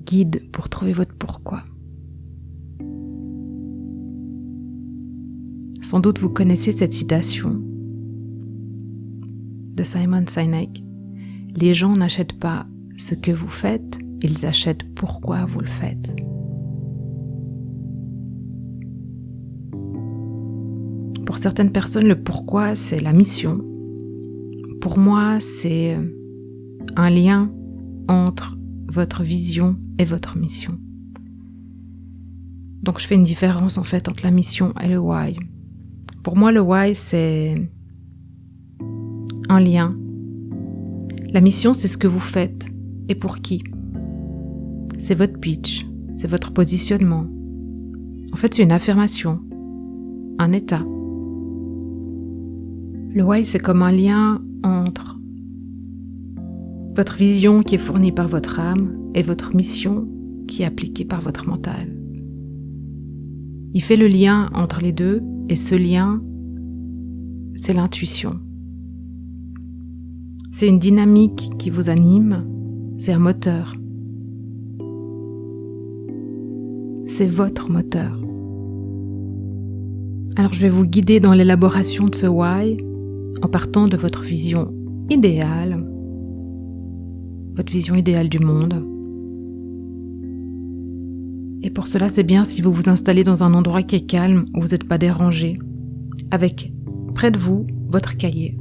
guide pour trouver votre pourquoi. Sans doute vous connaissez cette citation de Simon Sinek. Les gens n'achètent pas ce que vous faites, ils achètent pourquoi vous le faites. Pour certaines personnes, le pourquoi, c'est la mission. Pour moi, c'est un lien entre votre vision et votre mission. Donc je fais une différence en fait entre la mission et le why. Pour moi, le why, c'est un lien. La mission, c'est ce que vous faites et pour qui. C'est votre pitch, c'est votre positionnement. En fait, c'est une affirmation, un état. Le why, c'est comme un lien entre votre vision qui est fournie par votre âme et votre mission qui est appliquée par votre mental. Il fait le lien entre les deux et ce lien, c'est l'intuition. C'est une dynamique qui vous anime, c'est un moteur. C'est votre moteur. Alors je vais vous guider dans l'élaboration de ce why en partant de votre vision idéale, votre vision idéale du monde. Et pour cela, c'est bien si vous vous installez dans un endroit qui est calme, où vous n'êtes pas dérangé, avec près de vous votre cahier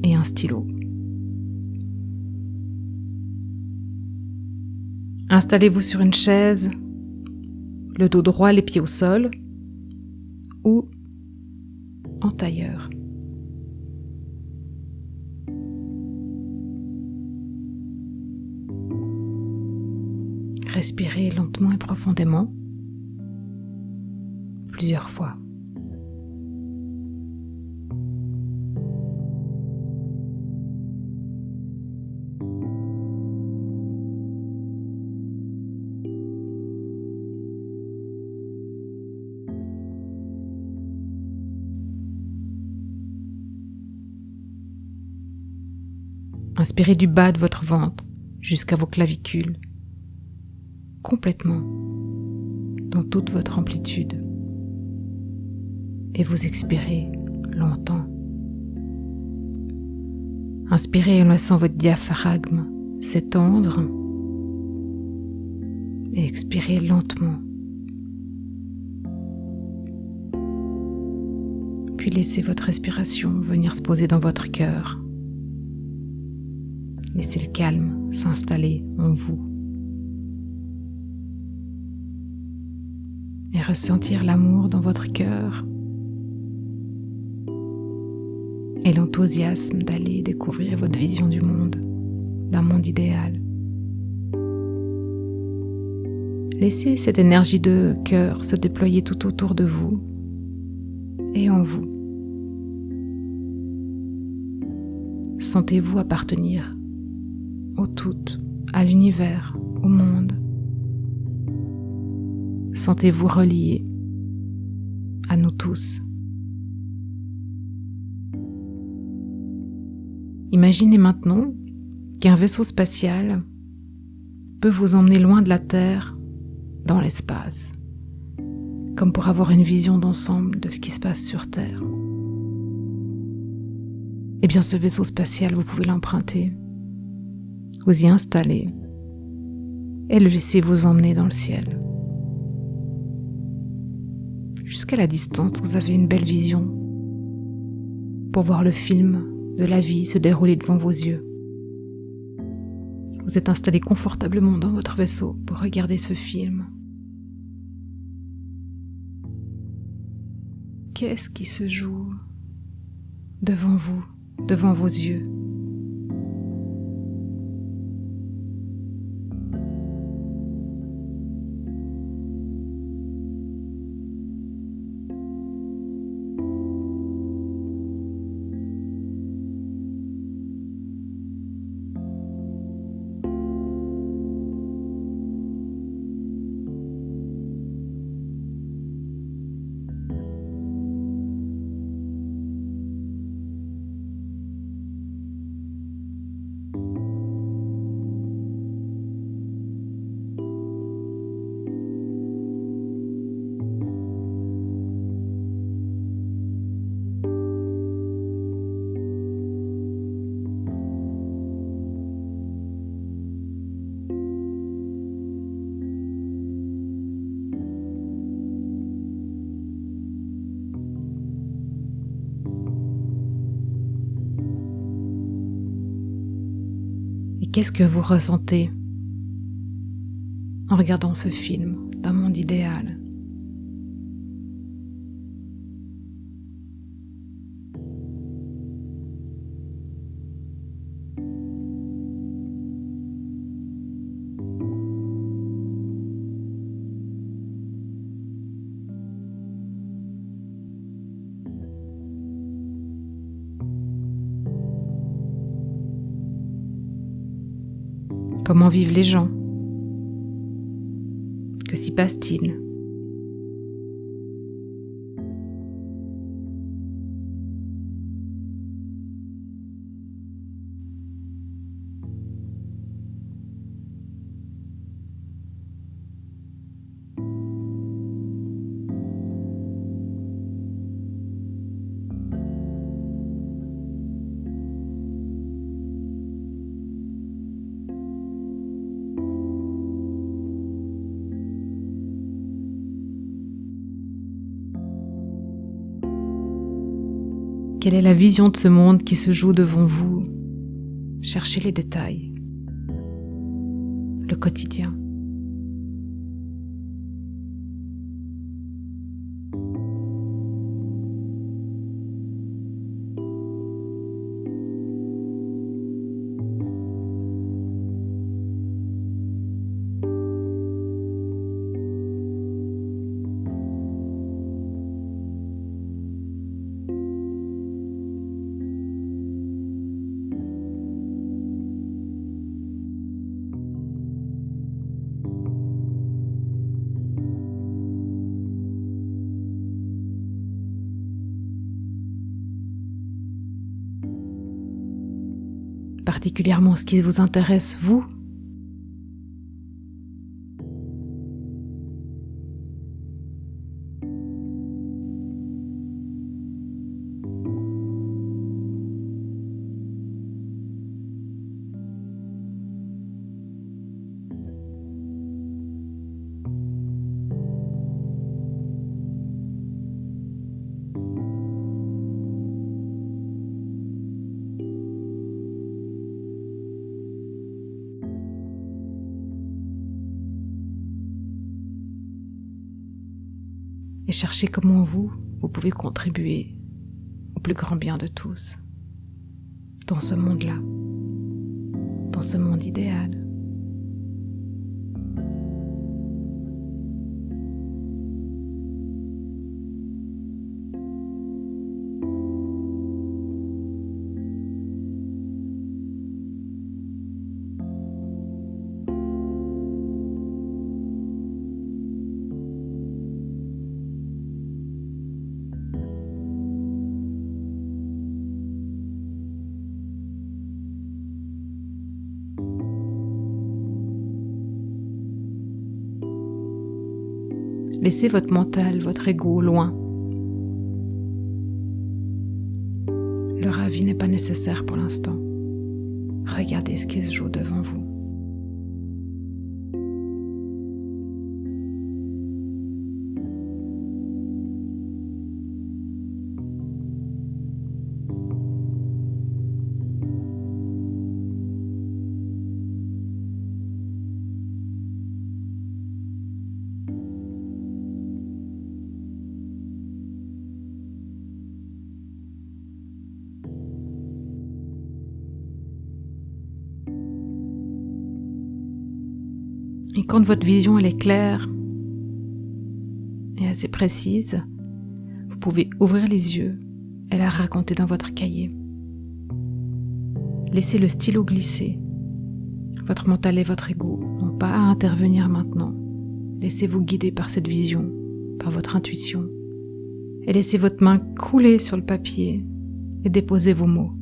et un stylo. Installez-vous sur une chaise, le dos droit, les pieds au sol, ou en tailleur. Respirez lentement et profondément, plusieurs fois. Inspirez du bas de votre ventre jusqu'à vos clavicules, complètement, dans toute votre amplitude. Et vous expirez longtemps. Inspirez en laissant votre diaphragme s'étendre et expirez lentement. Puis laissez votre respiration venir se poser dans votre cœur. Laissez le calme s'installer en vous. Et ressentir l'amour dans votre cœur et l'enthousiasme d'aller découvrir votre vision du monde, d'un monde idéal. Laissez cette énergie de cœur se déployer tout autour de vous et en vous. Sentez-vous appartenir au tout, à l'univers, au monde. Sentez-vous relié à nous tous. Imaginez maintenant qu'un vaisseau spatial peut vous emmener loin de la Terre, dans l'espace, comme pour avoir une vision d'ensemble de ce qui se passe sur Terre. Eh bien, ce vaisseau spatial, vous pouvez l'emprunter, vous y installer et le laisser vous emmener dans le ciel. Jusqu'à la distance, vous avez une belle vision pour voir le film de la vie se dérouler devant vos yeux. Vous êtes installé confortablement dans votre vaisseau pour regarder ce film. Qu'est-ce qui se joue devant vous, devant vos yeux ? qu'est-ce que vous ressentez en regardant ce film d'un monde idéal? Comment vivent les gens? Que s'y passe-t-il? Quelle est la vision de ce monde qui se joue devant vous? Cherchez les détails, le quotidien. Particulièrement ce qui vous intéresse, vous. Et cherchez comment vous pouvez contribuer au plus grand bien de tous, dans ce monde-là, dans ce monde idéal. Laissez votre mental, votre ego loin. Leur avis n'est pas nécessaire pour l'instant. Regardez ce qui se joue devant vous. Et quand votre vision elle est claire et assez précise, vous pouvez ouvrir les yeux et la raconter dans votre cahier. Laissez le stylo glisser. Votre mental et votre ego n'ont pas à intervenir maintenant. Laissez-vous guider par cette vision, par votre intuition. Et laissez votre main couler sur le papier et déposez vos mots.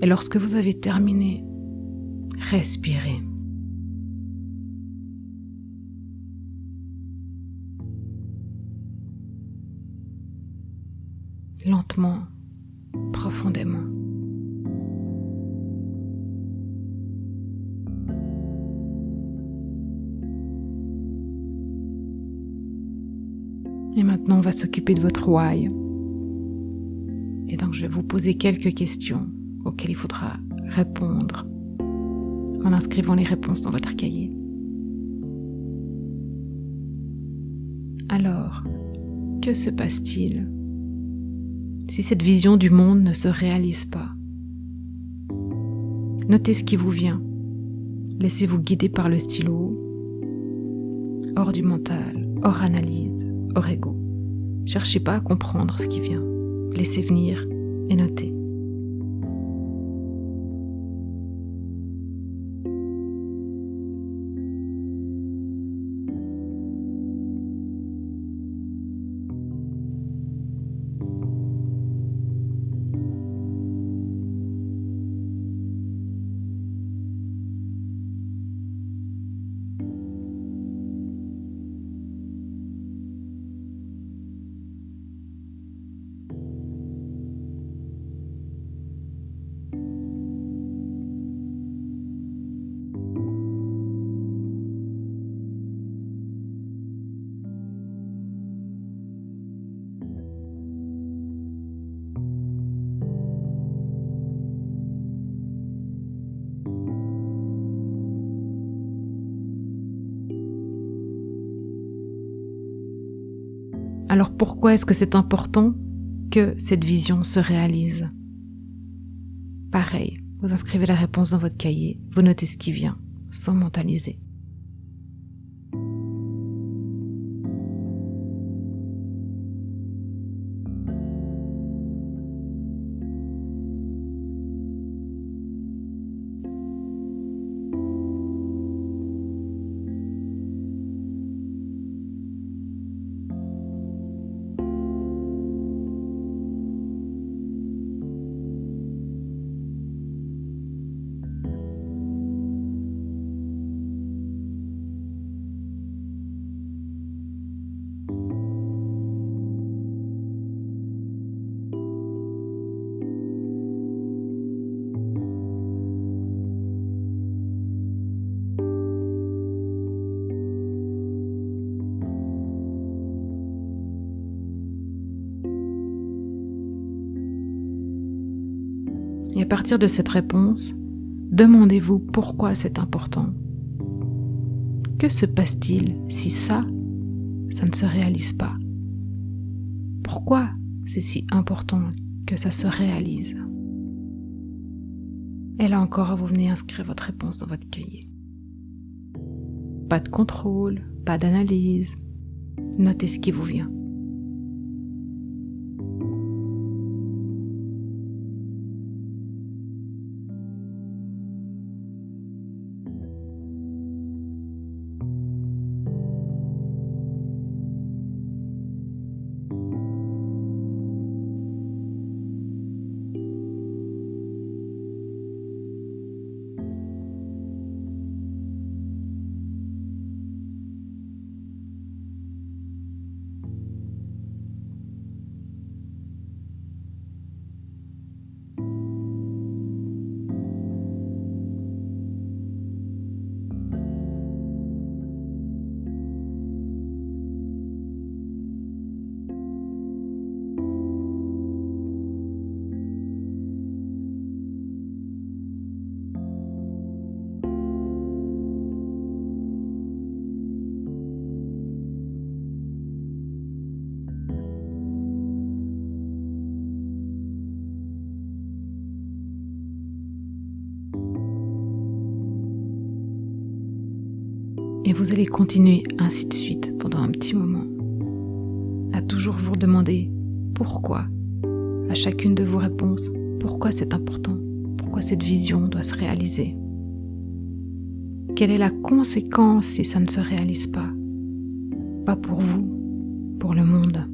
Et lorsque vous avez terminé, respirez. Lentement, profondément. Et maintenant, on va s'occuper de votre why. Et donc, je vais vous poser quelques questions auxquelles il faudra répondre en inscrivant les réponses dans votre cahier. Alors, que se passe-t-il si cette vision du monde ne se réalise pas? Notez ce qui vous vient. Laissez-vous guider par le stylo, hors du mental, hors analyse, hors ego. Cherchez pas à comprendre ce qui vient. Laissez venir et notez. Alors pourquoi est-ce que c'est important que cette vision se réalise? Pareil, vous inscrivez la réponse dans votre cahier, vous notez ce qui vient, sans mentaliser. Et à partir de cette réponse, demandez-vous pourquoi c'est important. Que se passe-t-il si ça ne se réalise pas? Pourquoi c'est si important que ça se réalise? Et là encore, vous venez inscrire votre réponse dans votre cahier. Pas de contrôle, pas d'analyse. Notez ce qui vous vient. Et vous allez continuer ainsi de suite pendant un petit moment, à toujours vous demander pourquoi, à chacune de vos réponses, pourquoi c'est important, pourquoi cette vision doit se réaliser. Quelle est la conséquence si ça ne se réalise pas? Pas pour vous, pour le monde.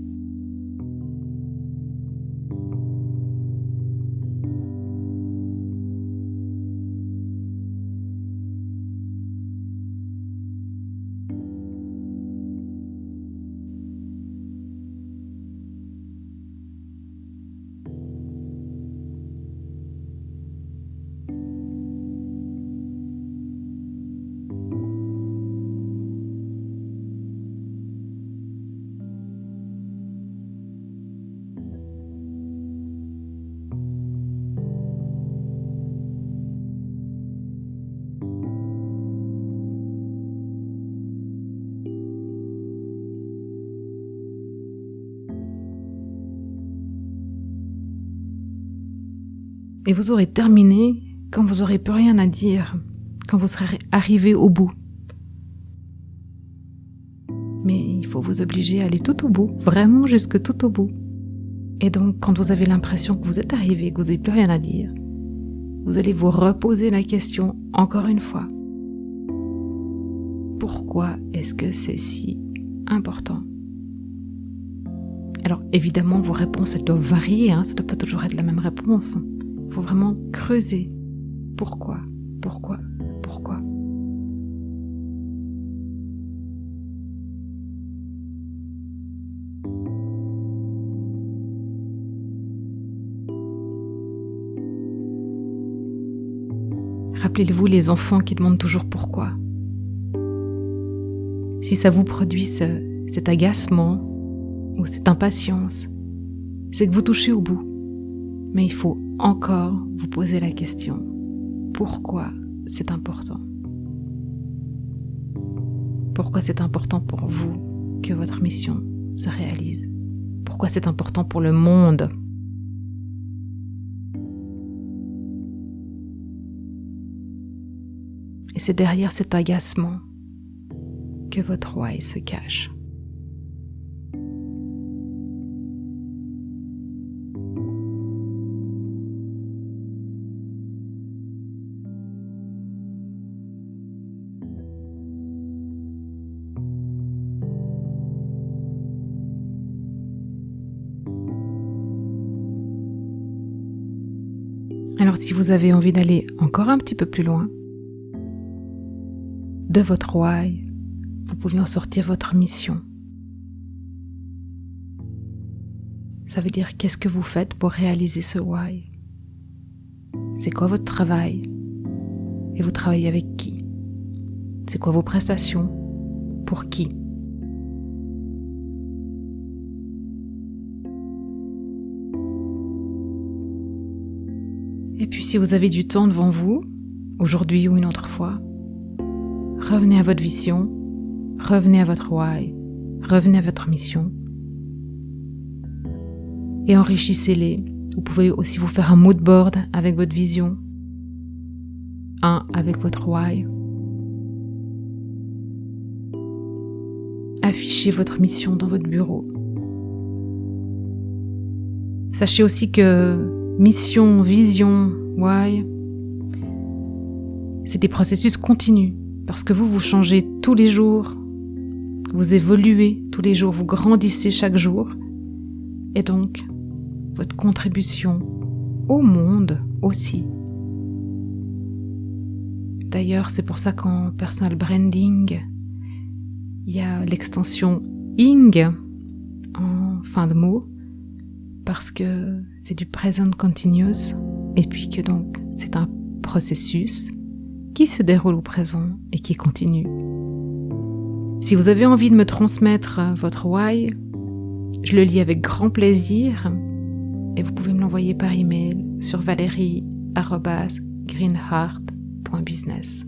Et vous aurez terminé quand vous n'aurez plus rien à dire, quand vous serez arrivé au bout. Mais il faut vous obliger à aller tout au bout, vraiment jusque tout au bout. Et donc, quand vous avez l'impression que vous êtes arrivé, que vous n'avez plus rien à dire, vous allez vous reposer la question encore une fois. Pourquoi est-ce que c'est si important ? Alors évidemment, vos réponses elles doivent varier, ça ne doit pas toujours être la même réponse. Il faut vraiment creuser. Pourquoi ? Pourquoi ? Pourquoi ? Rappelez-vous les enfants qui demandent toujours pourquoi. Si ça vous produit cet agacement ou cette impatience, c'est que vous touchez au bout. Mais il faut encore vous poser la question. Pourquoi c'est important ? Pourquoi c'est important pour vous que votre mission se réalise ? Pourquoi c'est important pour le monde ? Et c'est derrière cet agacement que votre why se cache. Alors si vous avez envie d'aller encore un petit peu plus loin, de votre why, vous pouvez en sortir votre mission. Ça veut dire qu'est-ce que vous faites pour réaliser ce why ? C'est quoi votre travail ? Et vous travaillez avec qui ? C'est quoi vos prestations ? Pour qui ? Et puis si vous avez du temps devant vous, aujourd'hui ou une autre fois, revenez à votre vision, revenez à votre why, revenez à votre mission et enrichissez-les. Vous pouvez aussi vous faire un mood board avec votre vision, un avec votre why. Affichez votre mission dans votre bureau. Sachez aussi que mission, vision, why, c'est des processus continus. Parce que vous changez tous les jours, vous évoluez tous les jours, vous grandissez chaque jour. Et donc, votre contribution au monde aussi. D'ailleurs, c'est pour ça qu'en personal branding, il y a l'extension ing en fin de mot, parce que c'est du present continuous, et puis que donc c'est un processus qui se déroule au présent et qui continue. Si vous avez envie de me transmettre votre why, je le lis avec grand plaisir et vous pouvez me l'envoyer par email sur valerie@greenheart.business.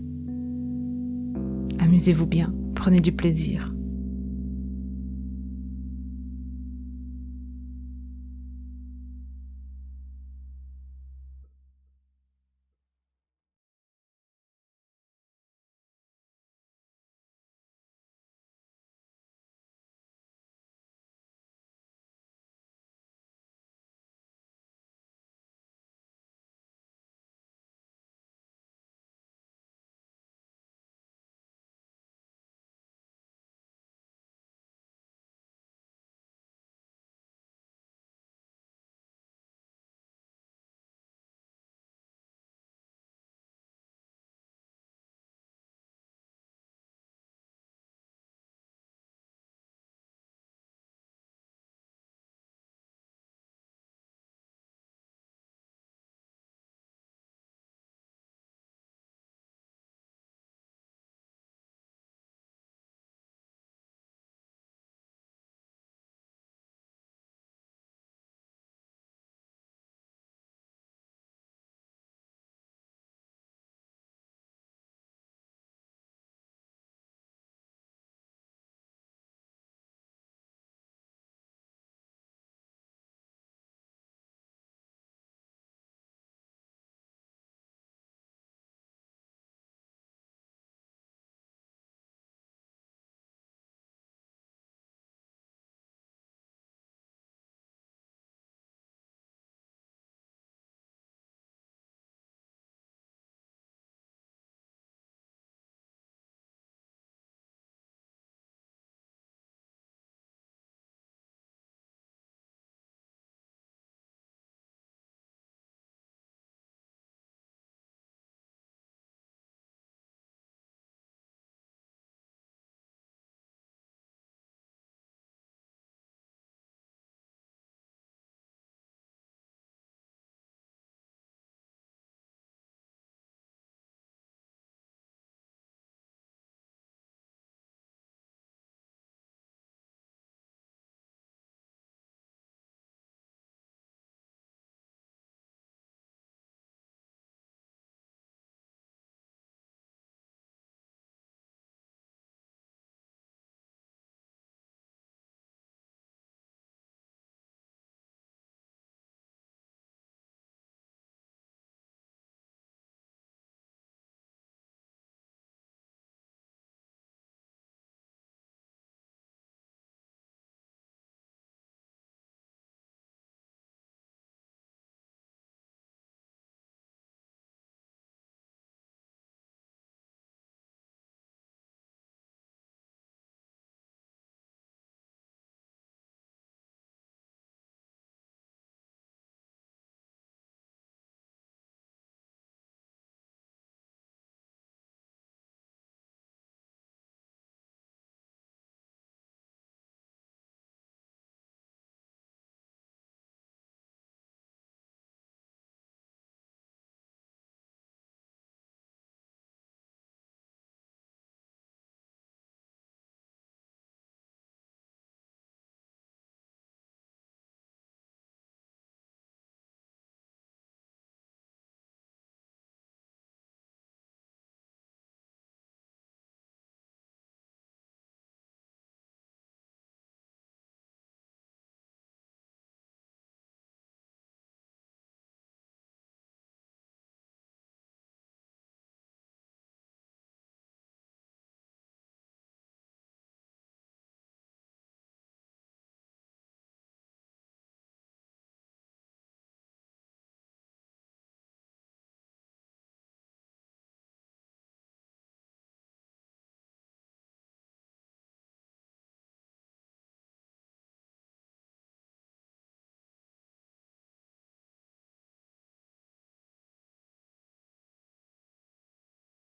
Amusez-vous bien, prenez du plaisir.